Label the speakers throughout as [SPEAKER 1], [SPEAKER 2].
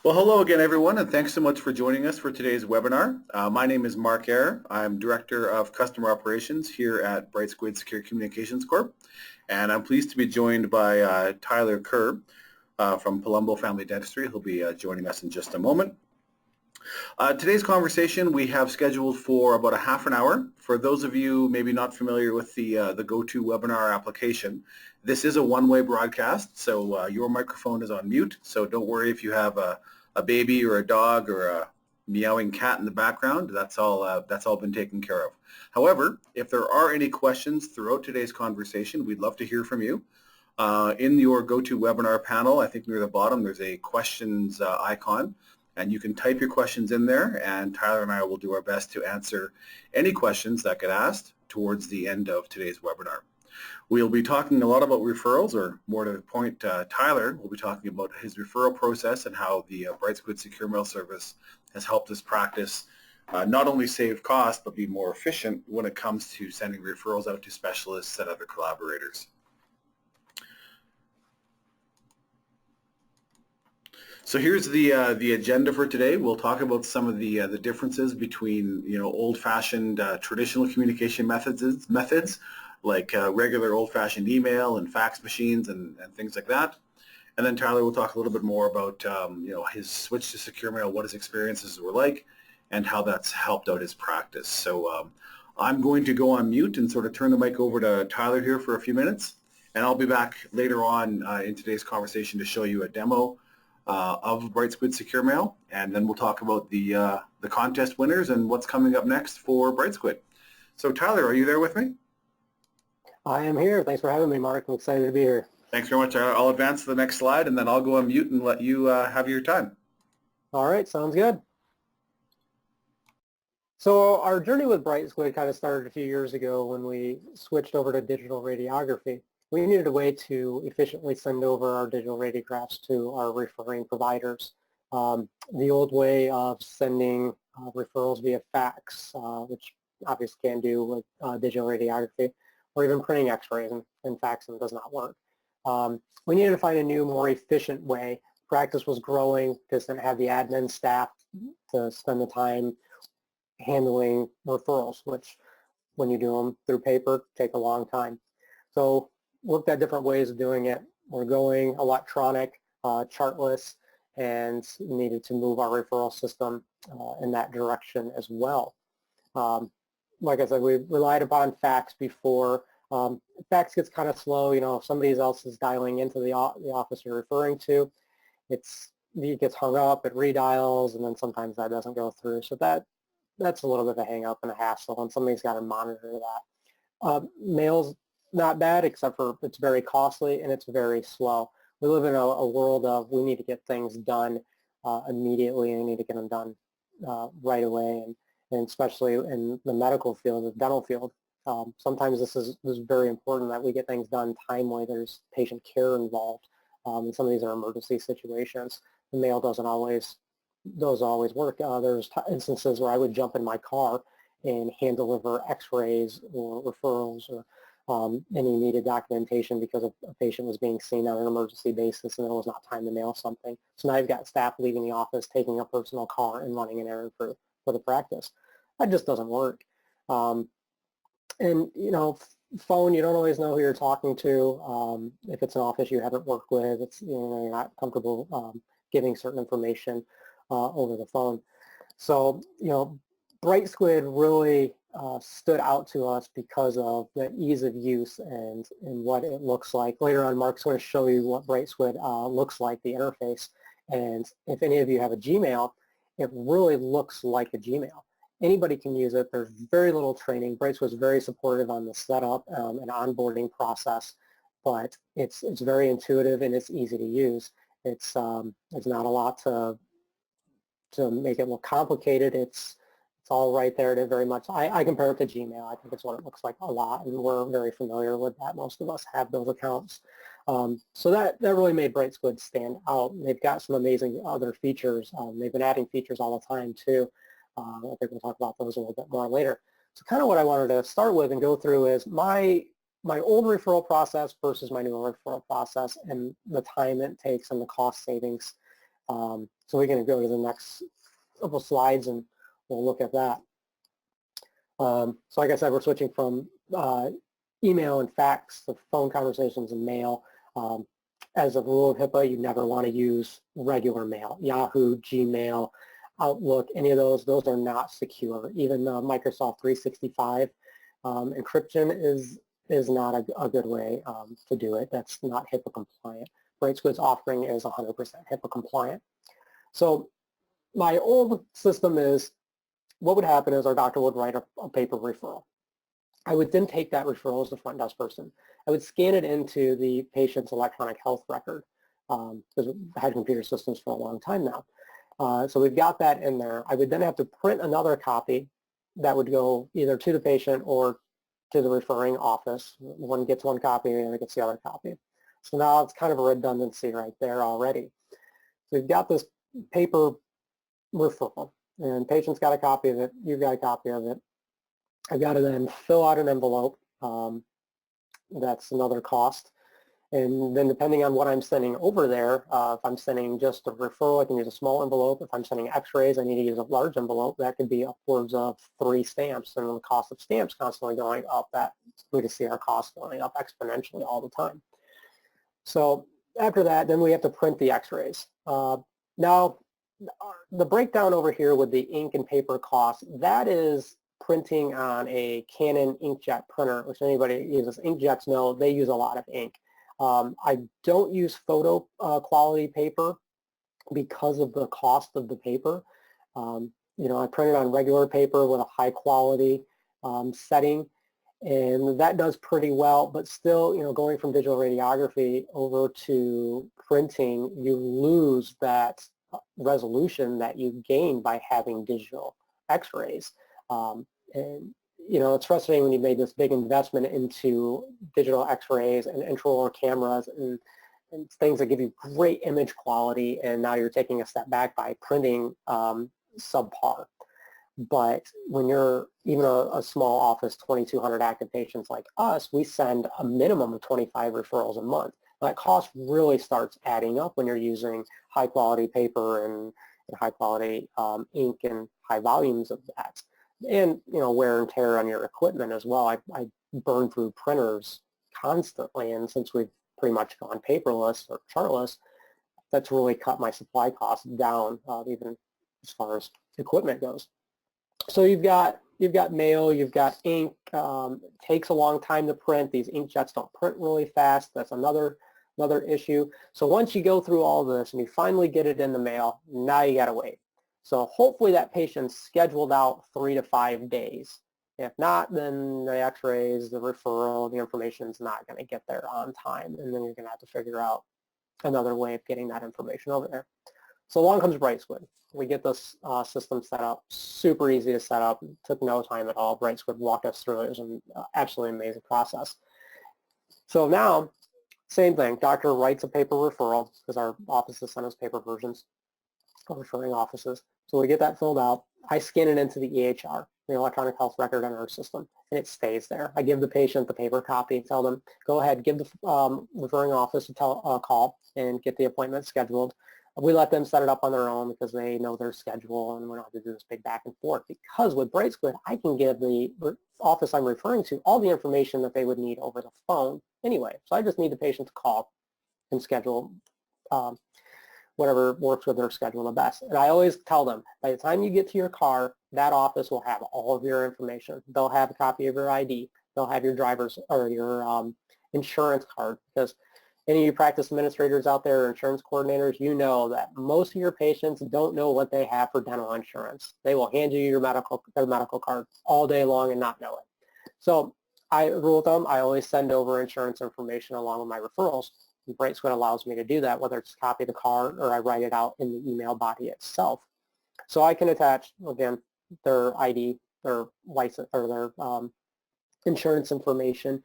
[SPEAKER 1] Well, hello again, everyone, and thanks so much for joining us for today's webinar. My name is Mark Eyre. I'm Director of Customer Operations here at BrightSquid Secure Communications Corp. And I'm pleased to be joined by Tyler Kerr from Palumbo Family Dentistry. He'll be joining us in just a moment. Today's conversation we have scheduled for about a half an hour. For those of you maybe not familiar with the GoToWebinar application, this is a one-way broadcast, so your microphone is on mute, so don't worry if you have a baby or a dog or a meowing cat in the background. That's all been taken care of. However, if there are any questions throughout today's conversation, we'd love to hear from you. In your GoToWebinar panel, I think near the bottom, there's a questions icon. And you can type your questions in there, and Tyler and I will do our best to answer any questions that get asked towards the end of today's webinar. We'll be talking a lot about referrals, or more to the point, Tyler will be talking about his referral process and how the BrightSquid Secure Mail Service has helped his practice not only save costs, but be more efficient when it comes to sending referrals out to specialists and other collaborators. So here's the agenda for today. We'll talk about some of the differences between old-fashioned traditional communication methods like regular old-fashioned email and fax machines and things like that. And then Tyler will talk a little bit more about his switch to secure mail, what his experiences were like, and how that's helped out his practice. So I'm going to go on mute and sort of turn the mic over to Tyler here for a few minutes, and I'll be back later on in today's conversation to show you a demo of BrightSquid Secure Mail, and then we'll talk about the contest winners and what's coming up next for BrightSquid. So Tyler, are you there with me?
[SPEAKER 2] I am here. Thanks for having me, Mark. I'm excited to be here.
[SPEAKER 1] Thanks very much. I'll advance to the next slide, and then I'll go on mute and let you have your time.
[SPEAKER 2] All right, sounds good. So our journey with BrightSquid kind of started a few years ago when we switched over to digital radiography. We needed a way to efficiently send over our digital radiographs to our referring providers. The old way of sending referrals via fax, which obviously can't do with digital radiography, or even printing x-rays and faxing does not work. We needed to find a new, more efficient way. Practice was growing, just didn't have the admin staff to spend the time handling referrals, which when you do them through paper, take a long time. So looked at different ways of doing it. We're going electronic, chartless, and needed to move our referral system in that direction as well. Like I said, we relied upon fax before. Fax gets kind of slow. If somebody else is dialing into the office you're referring to, it gets hung up, it redials, and then sometimes that doesn't go through. So that's a little bit of a hang up and a hassle, and somebody's got to monitor that. Mail's not bad, except for it's very costly and it's very slow. We live in a world of we need to get things done immediately, and we need to get them done right away, and especially in the medical field, the dental field. Sometimes this is very important that we get things done timely. There's patient care involved, and some of these are emergency situations. The mail doesn't always work. There's instances where I would jump in my car and hand deliver x-rays or referrals or any needed documentation because a patient was being seen on an emergency basis and there was not time to mail something. So now you've got staff leaving the office, taking a personal car and running an errand for the practice. That just doesn't work. And phone, you don't always know who you're talking to. If it's an office you haven't worked with, it's you're not comfortable giving certain information over the phone. So BrightSquid really stood out to us because of the ease of use and what it looks like. Later on, Mark's going to show you what BrightSquid looks like, the interface. And if any of you have a Gmail, it really looks like a Gmail. Anybody can use it. There's very little training. BrightSquid is very supportive on the setup and onboarding process, but it's very intuitive and it's easy to use. It's not a lot to make it look complicated. It's all right there. To very much. I compare it to Gmail. I think it's what it looks like a lot, and we're very familiar with that. Most of us have those accounts. So that really made BrightSquid stand out. They've got some amazing other features. They've been adding features all the time too. I think we'll talk about those a little bit more later. So kind of what I wanted to start with and go through is my old referral process versus my new referral process and the time it takes and the cost savings So we're going to go to the next couple slides and we'll look at that. So like I said, we're switching from email and fax to phone conversations and mail. As a rule of HIPAA, you never want to use regular mail. Yahoo, Gmail, Outlook, any of those are not secure. Even Microsoft 365 encryption is not a good way to do it. That's not HIPAA compliant. BrightSquid's offering is 100% HIPAA compliant. So my old system is, what would happen is our doctor would write a paper referral. I would then take that referral as the front desk person. I would scan it into the patient's electronic health record, because we've had computer systems for a long time now. So we've got that in there. I would then have to print another copy that would go either to the patient or to the referring office. One gets one copy, the other gets the other copy. So now it's kind of a redundancy right there already. So we've got this paper referral, and patient's got a copy of it, you've got a copy of it. I've got to then fill out an envelope. That's another cost. And then depending on what I'm sending over there, if I'm sending just a referral, I can use a small envelope. If I'm sending x-rays, I need to use a large envelope. That could be upwards of 3 stamps, and the cost of stamps constantly going up. We can see our costs going up exponentially all the time. So after that, then we have to print the x-rays. Now, the breakdown over here with the ink and paper costs, that is printing on a Canon inkjet printer, which anybody uses inkjets know they use a lot of ink. I don't use photo quality paper because of the cost of the paper. I print it on regular paper with a high quality setting, and that does pretty well, but still, going from digital radiography over to printing, you lose that resolution that you gain by having digital x-rays. And it's frustrating when you made this big investment into digital x-rays and intraoral cameras and things that give you great image quality, and now you're taking a step back by printing subpar. But when you're even a small office, 2,200 active patients like us, we send a minimum of 25 referrals a month. That cost really starts adding up when you're using high quality paper and high quality ink and high volumes of that. And wear and tear on your equipment as well. I burn through printers constantly, and since we've pretty much gone paperless or chartless, that's really cut my supply costs down, even as far as equipment goes. So you've got mail, you've got ink. It takes a long time to print. These inkjets don't print really fast. That's another issue. So once you go through all this and you finally get it in the mail, now you got to wait. So hopefully that patient's scheduled out 3 to 5 days. If not, then the x-rays, the referral, the information is not going to get there on time, and then you're going to have to figure out another way of getting that information over there. So along comes BrightSquid. We get this system set up, super easy to set up, it took no time at all. BrightSquid walked us through it. It was an absolutely amazing process. So now, same thing, doctor writes a paper referral, because our offices send us paper versions, referring offices. So we get that filled out. I scan it into the EHR, the electronic health record in our system, and it stays there. I give the patient the paper copy, tell them, go ahead, give the referring office a call and get the appointment scheduled. We let them set it up on their own because they know their schedule, and we don't have to do this big back and forth. Because with BrightSquid, I can give the office I'm referring to all the information that they would need over the phone anyway. So I just need the patient to call and schedule whatever works with their schedule the best. And I always tell them, by the time you get to your car, that office will have all of your information. They'll have a copy of your ID. They'll have your driver's or your insurance card, because any of you practice administrators out there or insurance coordinators, you know that most of your patients don't know what they have for dental insurance. They will hand you their medical card all day long and not know it. So I rule with them, I always send over insurance information along with my referrals. BrightSquid allows me to do that, whether it's copy the card or I write it out in the email body itself. So I can attach, again, their ID, their license, or their insurance information,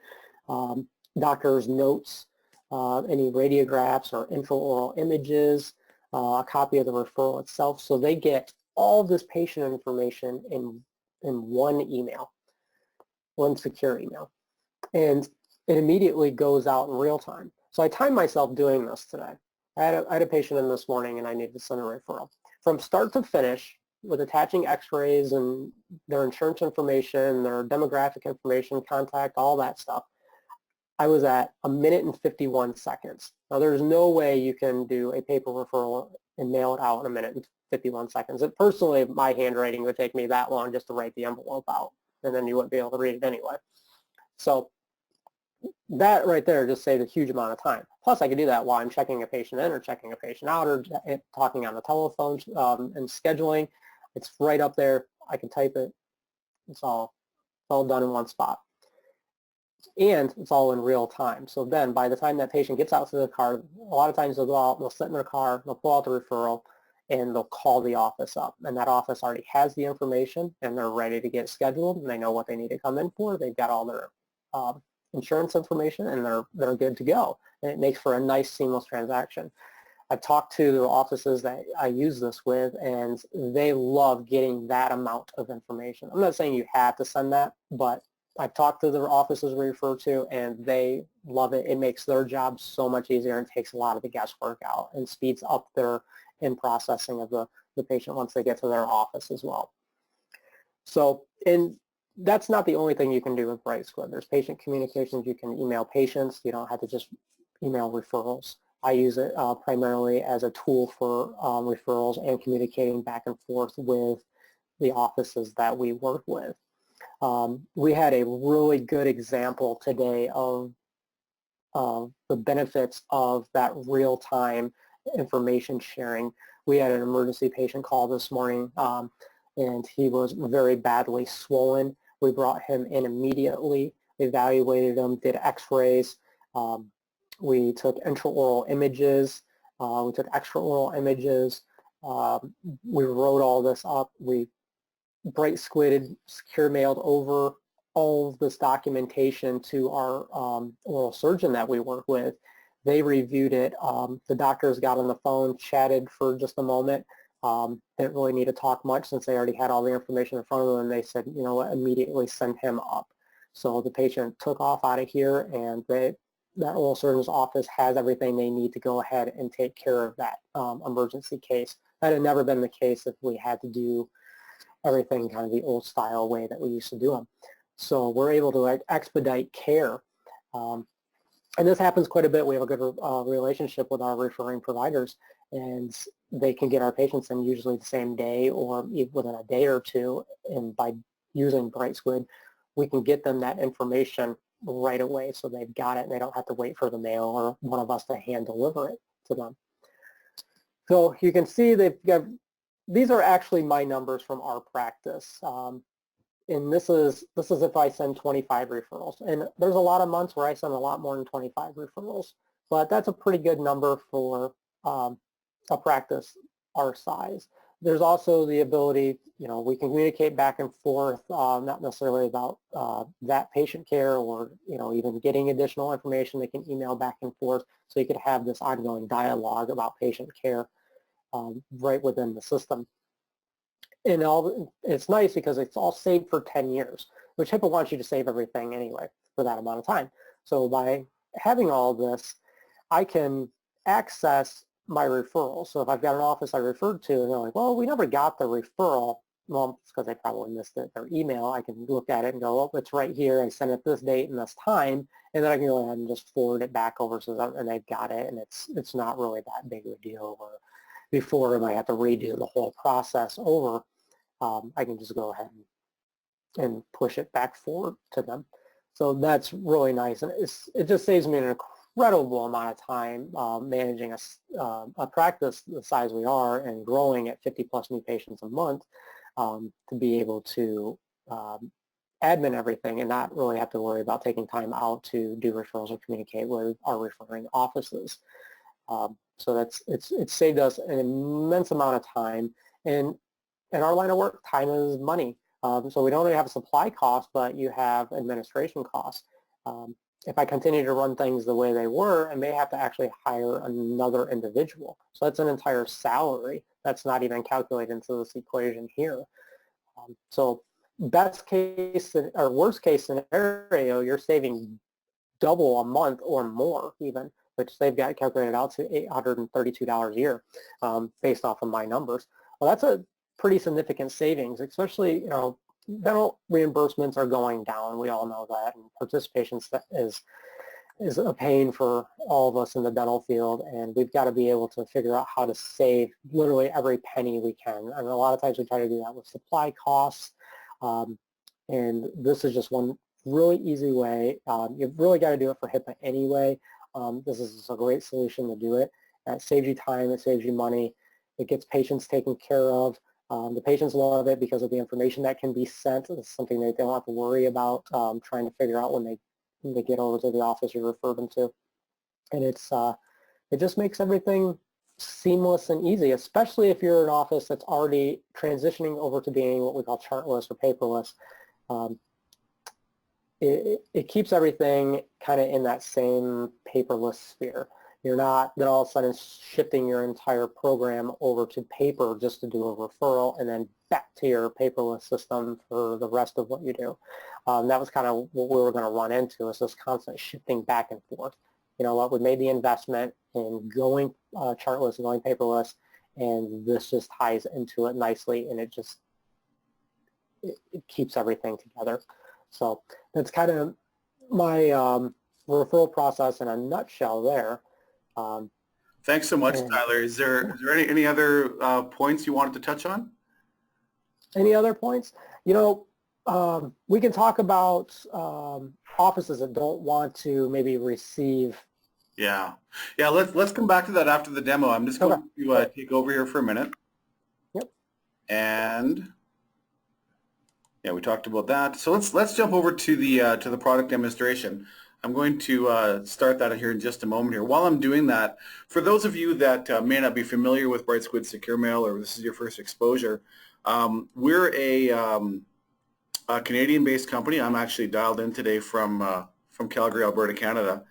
[SPEAKER 2] doctor's notes, any radiographs or intraoral images, a copy of the referral itself. So they get all this patient information in one email, one secure email. And it immediately goes out in real time. So I timed myself doing this today. I had a patient in this morning and I needed to send a referral. From start to finish, with attaching x-rays and their insurance information, their demographic information, contact, all that stuff, I was at 1 minute and 51 seconds. Now there's no way you can do a paper referral and mail it out in 1 minute and 51 seconds. And personally, my handwriting would take me that long just to write the envelope out, and then you wouldn't be able to read it anyway. So that right there just saved a huge amount of time. Plus I could do that while I'm checking a patient in or checking a patient out or talking on the telephone and scheduling. It's right up there. I can type it. It's all done in one spot. And it's all in real time. So then by the time that patient gets out to the car, a lot of times they'll go out, they'll sit in their car, they'll pull out the referral, and they'll call the office up. And that office already has the information and they're ready to get scheduled and they know what they need to come in for. They've got all their insurance information and they're good to go. And it makes for a nice seamless transaction. I've talked to the offices that I use this with and they love getting that amount of information. I'm not saying you have to send that, but I've talked to the offices we refer to and they love it. It makes their job so much easier and takes a lot of the guesswork out and speeds up their in-processing of the patient once they get to their office as well. So, and that's not the only thing you can do with BrightSquid. There's patient communications. You can email patients. You don't have to just email referrals. I use it primarily as a tool for referrals and communicating back and forth with the offices that we work with. We had a really good example today of the benefits of that real-time information sharing. We had an emergency patient call this morning and he was very badly swollen. We brought him in immediately, evaluated him, did x-rays. We took intraoral images. We took extraoral images. We wrote all this up. We BrightSquid secure mailed over all of this documentation to our oral surgeon that we work with. They reviewed it. The doctors got on the phone, chatted for just a moment. Didn't really need to talk much since they already had all the information in front of them, and they said, you know what, immediately send him up. So the patient took off out of here, and that oral surgeon's office has everything they need to go ahead and take care of that emergency case. That had never been the case if we had to do everything kind of the old style way that we used to do them. So we're able to expedite care. And this happens quite a bit. We have a good relationship with our referring providers, and they can get our patients in usually the same day or within a day or two. And by using BrightSquid, we can get them that information right away so they've got it and they don't have to wait for the mail or one of us to hand deliver it to them. So you can see they've got, these are actually my numbers from our practice. And this is if I send 25 referrals. And there's a lot of months where I send a lot more than 25 referrals, but that's a pretty good number for a practice our size. There's also the ability, you know, we can communicate back and forth, not necessarily about that patient care or, you know, even getting additional information. They can email back and forth, so you could have this ongoing dialogue about patient care right within the system. And it's nice because it's all saved for 10 years, which HIPAA wants you to save everything anyway for that amount of time. So by having all this, I can access my referrals. So if I've got an office I referred to and they're like, well, we never got the referral. Well, it's because they probably missed it, their email. I can look at it and go, oh, it's right here. I sent it this date and this time. And then I can go ahead and just forward it back over so that, and they've got it. And it's not really that big of a deal. Or before I have to redo the whole process over, I can just go ahead and push it back forward to them. So that's really nice. And it just saves me an incredible amount of time managing a practice the size we are and growing at 50 plus new patients a month to be able to admin everything and not really have to worry about taking time out to do referrals or communicate with our referring offices. So it's saved us an immense amount of time. And in our line of work, time is money. So we don't only have a supply cost, but you have administration costs. If I continue to run things the way they were, I may have to actually hire another individual. So that's an entire salary. That's not even calculated into this equation here. So best case or worst case scenario, you're saving double a month or more even which they've got calculated out to $832 a year based off of my numbers. Well, that's a pretty significant savings, especially, dental reimbursements are going down. We all know that, and participation is a pain for all of us in the dental field, and we've got to be able to figure out how to save literally every penny we can. And a lot of times we try to do that with supply costs, and this is just one really easy way. You've really got to do it for HIPAA anyway. This is a great solution to do it. It saves you time, it saves you money, it gets patients taken care of. The patients love it because of the information that can be sent. It's something they don't have to worry about trying to figure out when they get over to the office you refer them to. And it just makes everything seamless and easy, especially if you're an office that's already transitioning over to being what we call chartless or paperless. It keeps everything kind of in that same paperless sphere. You're not then all of a sudden shifting your entire program over to paper just to do a referral and then back to your paperless system for the rest of what you do. That was kind of what we were going to run into, is this constant shifting back and forth. You know what, we made the investment in going chartless and going paperless, and this just ties into it nicely, and it keeps everything together. So that's kind of my referral process in a nutshell there.
[SPEAKER 1] Thanks so much, Tyler. Is there any other points you wanted to touch on?
[SPEAKER 2] Any other points? We can talk about offices that don't want to maybe receive.
[SPEAKER 1] Yeah. Let's come back to that after the demo. I'm just going to take over here for a minute.
[SPEAKER 2] Yep.
[SPEAKER 1] And yeah, we talked about that. So let's jump over to the product demonstration. I'm going to start that here in just a moment here. While I'm doing that, for those of you that may not be familiar with BrightSquid Secure Mail, or this is your first exposure, we're a Canadian-based company. I'm actually dialed in today from Calgary, Alberta, Canada.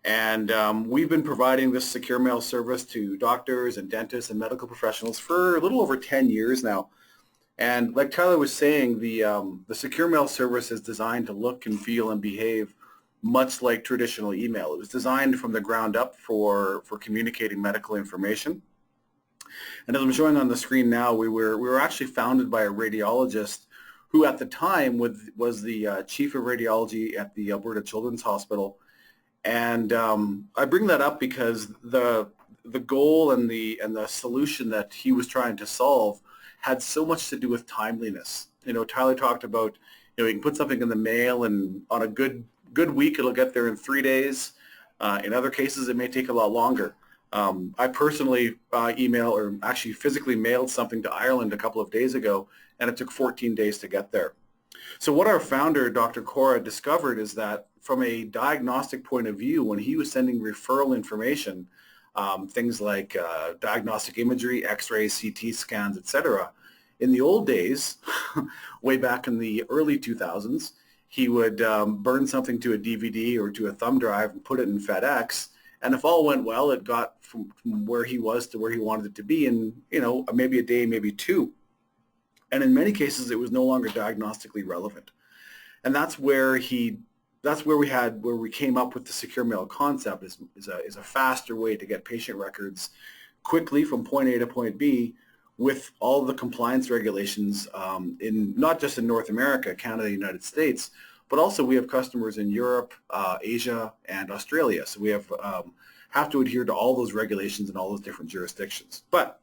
[SPEAKER 1] And we've been providing this secure mail service to doctors and dentists and medical professionals for a little over 10 years now. And like Tyler was saying, the secure mail service is designed to look and feel and behave much like traditional email. It was designed from the ground up for communicating medical information. And as I'm showing on the screen now, we were actually founded by a radiologist who at the time was the chief of radiology at the Alberta Children's Hospital. And I bring that up because the goal and the solution that he was trying to solve had so much to do with timeliness. Tyler talked about, you can put something in the mail, and on a good week it'll get there in 3 days. In other cases, it may take a lot longer. I personally actually physically mailed something to Ireland a couple of days ago, and it took 14 days to get there. So what our founder, Dr. Cora, discovered is that from a diagnostic point of view, when he was sending referral information, things like diagnostic imagery, x-rays, CT scans, etc., in the old days, way back in the early 2000s, he would burn something to a DVD or to a thumb drive and put it in FedEx, and if all went well, it got from where he was to where he wanted it to be in, maybe a day, maybe two. And in many cases, it was no longer diagnostically relevant. And that's where we came up with the secure mail concept is a faster way to get patient records quickly from point A to point B with all the compliance regulations in not just in North America, Canada, United States, but also we have customers in Europe, Asia, and Australia. So we have to adhere to all those regulations in all those different jurisdictions. But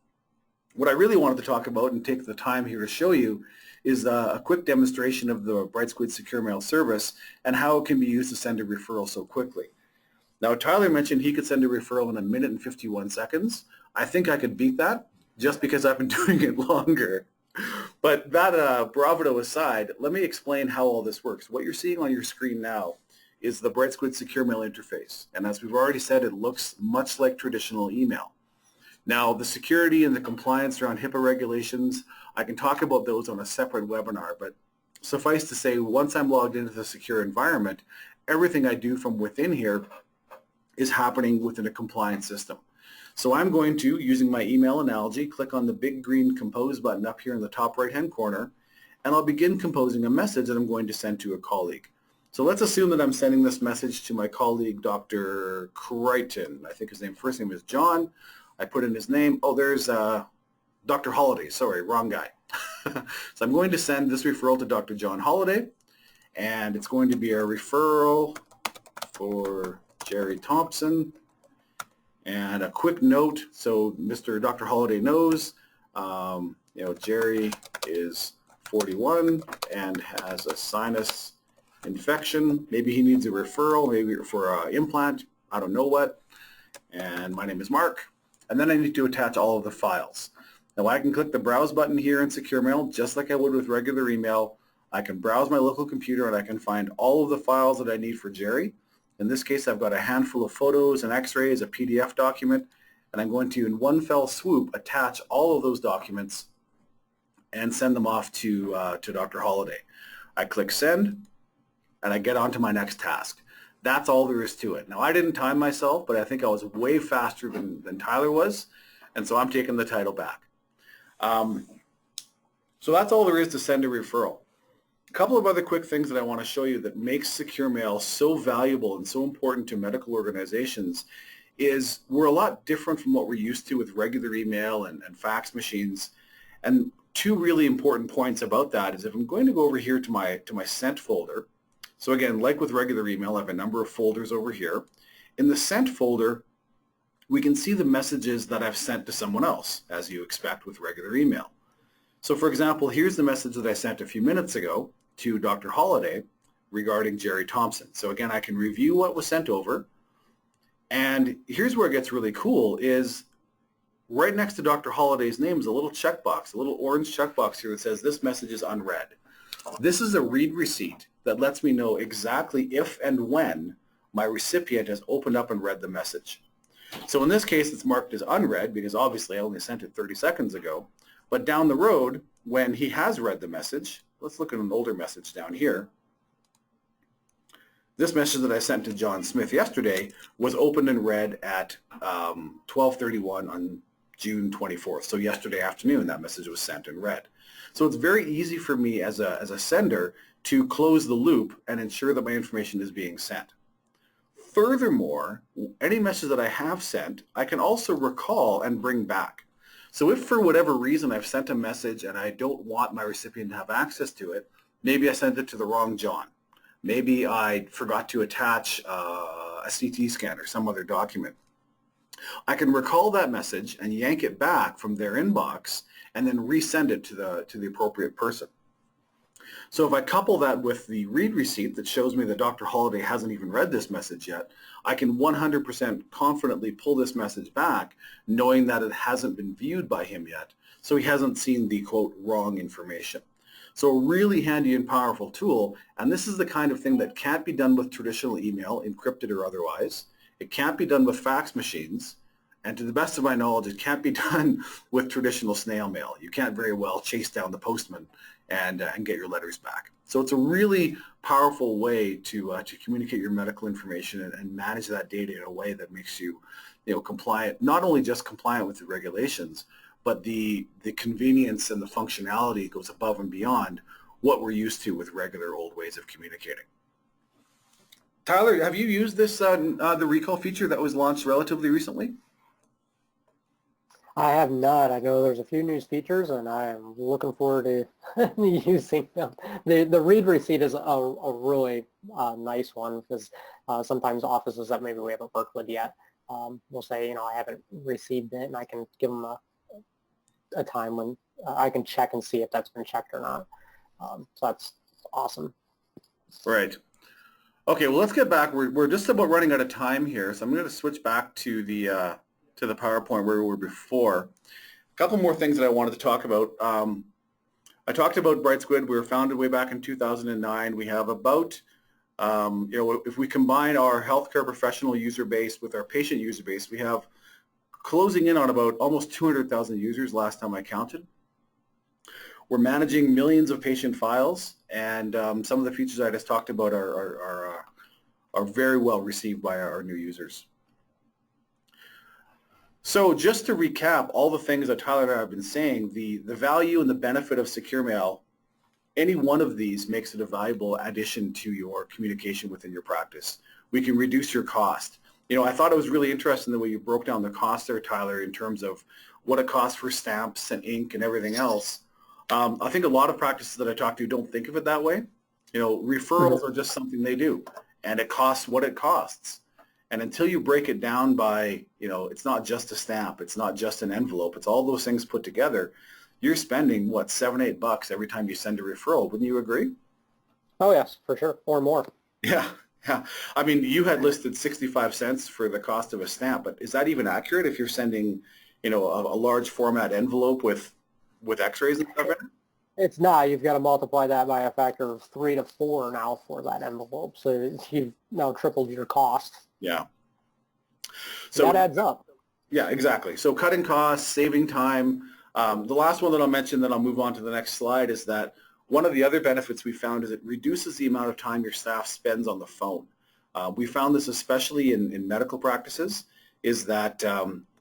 [SPEAKER 1] what I really wanted to talk about and take the time here to show you is a quick demonstration of the BrightSquid Secure Mail service and how it can be used to send a referral so quickly. Now, Tyler mentioned he could send a referral in 1 minute and 51 seconds. I think I could beat that just because I've been doing it longer. But that bravado aside, let me explain how all this works. What you're seeing on your screen now is the BrightSquid Secure Mail interface. And as we've already said, it looks much like traditional email. Now, the security and the compliance around HIPAA regulations, I can talk about those on a separate webinar, but suffice to say, once I'm logged into the secure environment, everything I do from within here is happening within a compliance system. So I'm going to, using my email analogy, click on the big green compose button up here in the top right-hand corner, and I'll begin composing a message that I'm going to send to a colleague. So let's assume that I'm sending this message to my colleague, Dr. Crichton. I think his first name is John. I put in his name. Oh, there's Dr. Holliday. Sorry, wrong guy. So I'm going to send this referral to Dr. John Holliday, and it's going to be a referral for Jerry Thompson. And a quick note, so Mr. Dr. Holliday knows, Jerry is 41 and has a sinus infection. Maybe he needs a referral, maybe for an implant. I don't know what. And my name is Mark. And then I need to attach all of the files. Now I can click the Browse button here in Secure Mail, just like I would with regular email. I can browse my local computer and I can find all of the files that I need for Jerry. In this case, I've got a handful of photos and x-rays, a PDF document, and I'm going to, in one fell swoop, attach all of those documents and send them off to Dr. Holliday. I click Send, and I get on to my next task. That's all there is to it. Now, I didn't time myself, but I think I was way faster than Tyler was, and so I'm taking the title back. So that's all there is to send a referral. A couple of other quick things that I want to show you that makes Secure Mail so valuable and so important to medical organizations is we're a lot different from what we're used to with regular email and fax machines. And two really important points about that is if I'm going to go over here to my sent folder, so again, like with regular email, I have a number of folders over here. In the sent folder, we can see the messages that I've sent to someone else, as you expect with regular email. So for example, here's the message that I sent a few minutes ago to Dr. Holliday regarding Jerry Thompson. So again, I can review what was sent over. And here's where it gets really cool is right next to Dr. Holliday's name is a little checkbox, a little orange checkbox here that says this message is unread. This is a read receipt that lets me know exactly if and when my recipient has opened up and read the message. So in this case, it's marked as unread because obviously I only sent it 30 seconds ago. But down the road, when he has read the message, let's look at an older message down here. This message that I sent to John Smith yesterday was opened and read at 12:31 on June 24th. So yesterday afternoon, that message was sent and read. So it's very easy for me as a sender to close the loop and ensure that my information is being sent. Furthermore, any message that I have sent, I can also recall and bring back. So if for whatever reason I've sent a message and I don't want my recipient to have access to it, maybe I sent it to the wrong John. Maybe I forgot to attach a CT scan or some other document. I can recall that message and yank it back from their inbox and then resend it to the appropriate person. So if I couple that with the read receipt that shows me that Dr. Holliday hasn't even read this message yet, I can 100% confidently pull this message back knowing that it hasn't been viewed by him yet. So he hasn't seen the, quote, wrong information. So a really handy and powerful tool, and this is the kind of thing that can't be done with traditional email, encrypted or otherwise. It can't be done with fax machines, and to the best of my knowledge, it can't be done with traditional snail mail. You can't very well chase down the postman and get your letters back. So it's a really powerful way to communicate your medical information and manage that data in a way that makes you, compliant, not only just compliant with the regulations, but the convenience and the functionality goes above and beyond what we're used to with regular old ways of communicating. Tyler, have you used this, the recall feature that was launched relatively recently?
[SPEAKER 2] I have not. I know there's a few new features, and I am looking forward to using them. The read receipt is a really nice one because sometimes offices that maybe we haven't worked with yet will say, I haven't received it, and I can give them a time when I can check and see if that's been checked or not. So that's awesome.
[SPEAKER 1] Right. Okay, well, let's get back. We're just about running out of time here, so I'm going to switch back to the PowerPoint where we were before. A couple more things that I wanted to talk about. I talked about BrightSquid. We were founded way back in 2009. We have about, if we combine our healthcare professional user base with our patient user base, we have closing in on about almost 200,000 users last time I counted. We're managing millions of patient files, and some of the features I just talked about are very well received by our new users. So just to recap all the things that Tyler and I have been saying, the value and the benefit of Secure Mail any one of these makes it a valuable addition to your communication within your practice. We can reduce your cost. You know, I thought it was really interesting the way you broke down the cost there, Tyler, in terms of what it costs for stamps and ink and everything else. I think a lot of practices that I talk to don't think of it that way. You know, referrals are just something they do, and it costs what it costs. And until you break it down by, you know, it's not just a stamp, it's not just an envelope, it's all those things put together, you're spending, what, $7, $8 every time you send a referral. Wouldn't you agree?
[SPEAKER 2] Oh, yes, for sure, or more.
[SPEAKER 1] Yeah. Yeah. I mean, you had listed 65 cents for the cost of a stamp, but is that even accurate if you're sending, you know, a large format envelope with x-rays and stuff in it?
[SPEAKER 2] It's not. You've got to multiply that by a factor of 3 to 4 now for that envelope. So you've now tripled your cost.
[SPEAKER 1] Yeah. So
[SPEAKER 2] that adds up.
[SPEAKER 1] Yeah, exactly. So cutting costs, saving time. The last one that I'll mention, then I'll move on to the next slide, is that one of the other benefits we found is it reduces the amount of time your staff spends on the phone. We found this especially in medical practices, is that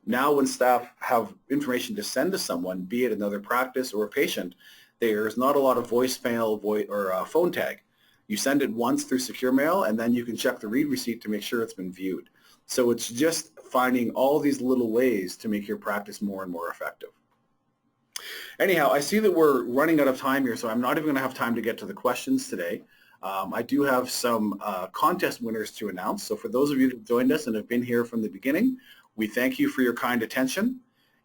[SPEAKER 1] now when staff have information to send to someone, be it another practice or a patient, there's not a lot of voicemail or phone tag. You send it once through secure mail, and then you can check the read receipt to make sure it's been viewed. So it's just finding all these little ways to make your practice more and more effective. Anyhow, I see that we're running out of time here, so I'm not even going to have time to get to the questions today. I do have some contest winners to announce. So for those of you that joined us and have been here from the beginning, we thank you for your kind attention.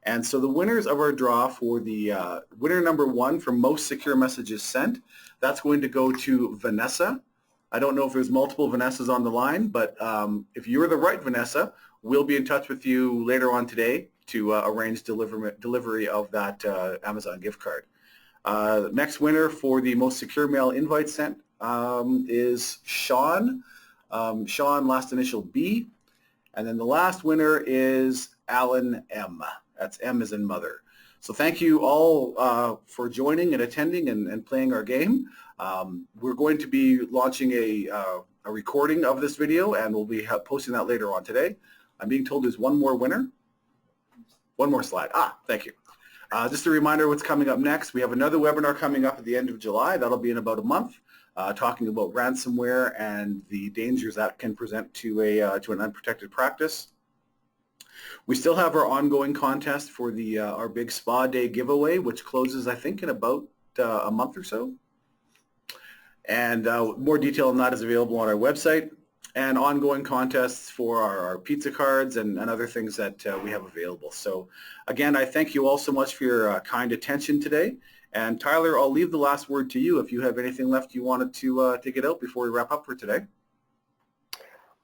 [SPEAKER 1] And so the winners of our draw for the winner number 1 for most secure messages sent, that's going to go to Vanessa. I don't know if there's multiple Vanessas on the line, but if you're the right Vanessa, we'll be in touch with you later on today to arrange delivery of that Amazon gift card. Next winner for the most secure mail invite sent is Sean. Sean, last initial B. And then the last winner is Alan M. That's M as in mother. So thank you all for joining and attending and playing our game. We're going to be launching a recording of this video, and we'll be posting that later on today. I'm being told there's one more winner. One more slide. Thank you. Just a reminder what's coming up next. We have another webinar coming up at the end of July. That'll be in about a month, talking about ransomware and the dangers that can present to an unprotected practice. We still have our ongoing contest for the our big spa day giveaway, which closes, I think, in about a month or so. And more detail on that is available on our website, and ongoing contests for our pizza cards and other things that we have available. So again, I thank you all so much for your kind attention today. And Tyler, I'll leave the last word to you if you have anything left you wanted to get out before we wrap up for today.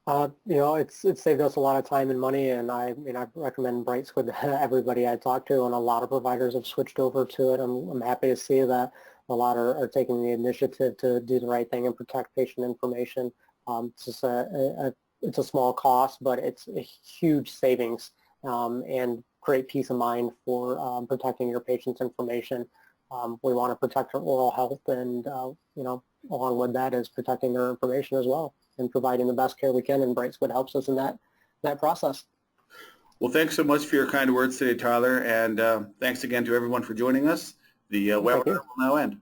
[SPEAKER 2] You know, it's saved us a lot of time and money, and I recommend BrightSquid to everybody I talk to, and a lot of providers have switched over to it. I'm happy to see that a lot are taking the initiative to do the right thing and protect patient information. It's just it's a small cost, but it's a huge savings and great peace of mind for protecting your patient's information. We want to protect our oral health, and you know, along with that is protecting their information as well and providing the best care we can, and BrightSquid helps us in that process.
[SPEAKER 1] Well, thanks so much for your kind words today, Tyler, and thanks again to everyone for joining us. The webinar will now end.